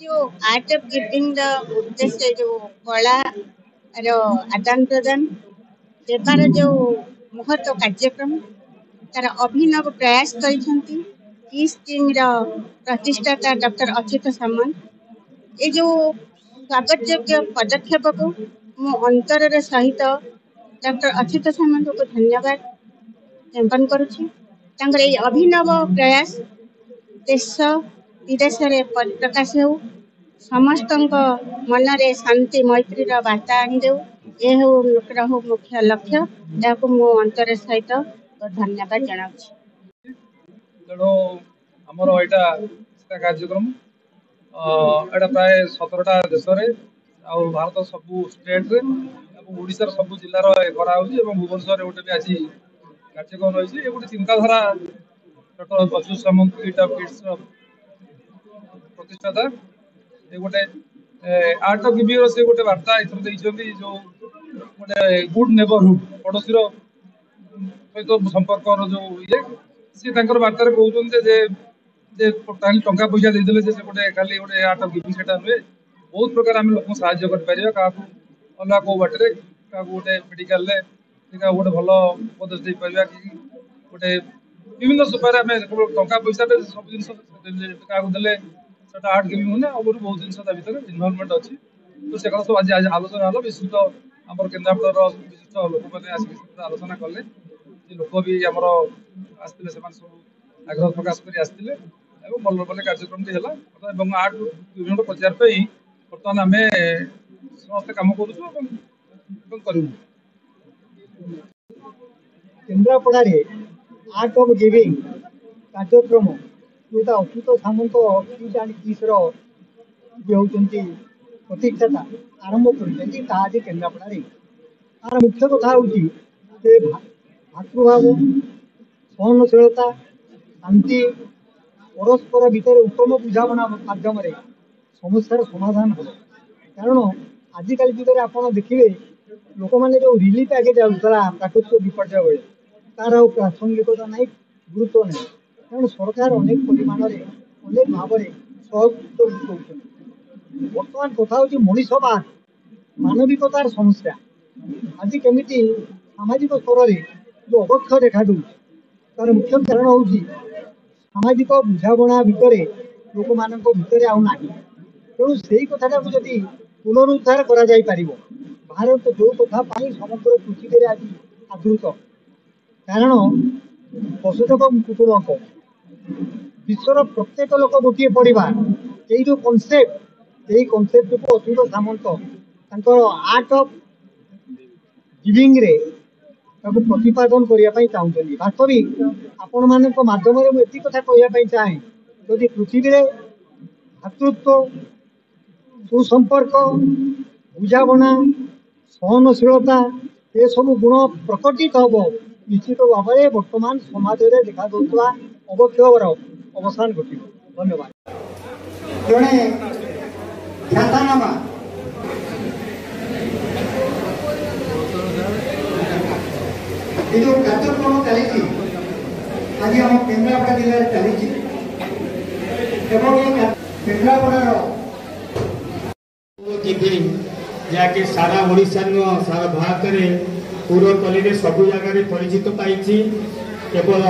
जो art of giving उद्देश्य जो कला आदान प्रदान देवार जो महत्व कार्यक्रम तार अभिनव प्रयास करिसेंती किस टीम प्रतिष्ठाता डॉक्टर अच्युत सामंत ये जो स्वागत योग्य पदक्षेप को मो अंतर सहित डॉक्टर अच्युत सामंत को धन्यवाद ज्ञापन करुछि। तांकर ये अभिनव प्रयास देश विदेश में प्रकाश हो समस्त मनरे शांति मैत्रीर वार्ता आनिदेव ये हो मुख्य लक्ष्य जहाँ मो अंतर सहित धन्यवाद जनाऊँ। तेणु आमर यहाँ कार्यक्रम एटा प्राय 17टा देश में भारत सबू स्टेट ओडिशार सबू जिलार कराऊँगी भुवनेश्वर गोटे भी आज कार्यक्रम रही है। गोटे चिंताधारा डॉक्टर अच्युत सामंत प्रतिष्ठाता ये गोटे आर्ट ऑफ गिविंग से गोटे वार्ता एथर जो गोटे गुड नेबरहुड पड़ोसी सहित संपर्क जो ये सी वार्तार कहते टंका पैसा देदेले गोटे खाली गोटे आर्ट ऑफ गिविंग से नुहे बहुत प्रकार आम लोक साहय कर क्या अलग कौ बाटे क्या गोटे मेडिकल गोटे भल उपदेश दे पार कि गोटे विभिन्न उपाय टंका पैसा सब जिन क्या देले आर्ट गिविंग होने और बहुत जिन भर इनवल्वमेंट अच्छी तो से कथा सब आज आलोचना हल विस्तृत आम केन्द्रापड़ा विशिष्ट लोक मैंने आसिक आलोचना कले लोक भी आमर आसते सब आग्रह प्रकाश कर आसते भल भल कार्यक्रम है आर्ट गिविंग प्रचार बर्तमान आम समस्त कम करूँ केन्द्रापड़ा आर्ट ऑफ गिविंग कार्यक्रम जोटा अच्युत सामंत किस एंड किसर ये होती प्रतिष्ठाता आरंभ कर केन्द्रापड़ा तार मुख्य कथा हूँ भातृभाव सहनशीलता शांति परस्पर भितर उत्तम बुझाणा माध्यम समस्यार समाधान हम कारण आजिकल जुगे आप देखिए लोक मैंने जो रिलीफ पैकेज आऊला प्राकृतिक विपर्य बेले तार प्रासंगिकता ना गुरुत्व ना कारण सरकार अनेक परिमाण अनेक भाव सहयोग बर्तमान कथा हूँ मनीषवाद मानविकतार समस्या आज केमी सामाजिक स्तर में जो अवक्षय देखा तार मुख्य कारण हूँ सामाजिक बुझाणा भितर लोक मान भितर आना तेणु से कथा जदि पुनरुद्धार कर भारत जो कथा समग्र पृथ्वी आज आदृत कारण पशुधक कुटुंब विश्वर प्रत्येक लोक गोटे परिवार यही जो कनसेप्ट को अच्युत सामंत आर्ट ऑफ गिविंग रे प्रतिपादन करने चाहते वास्तविक आपण मान मध्यम ये कथा कहवाई चाहे जदि पृथ्वी भातृत्व सुसंपर्क बुझाणा सहनशीलता ये सब गुण प्रकटित हम निश्चित भाव में वर्तमान समाज में देखा अवक्षयर अवसान घट। धन्यवाद। जड़े ख्यातनामा ये जो कार्यक्रम चली आज आम केन्द्रापड़ा जिले में चली केन्द्रापड़ार जहाँकि सारा ओडिशा नुह सारा भारत में पूर्व तली सब जगह परिचित पाई केवल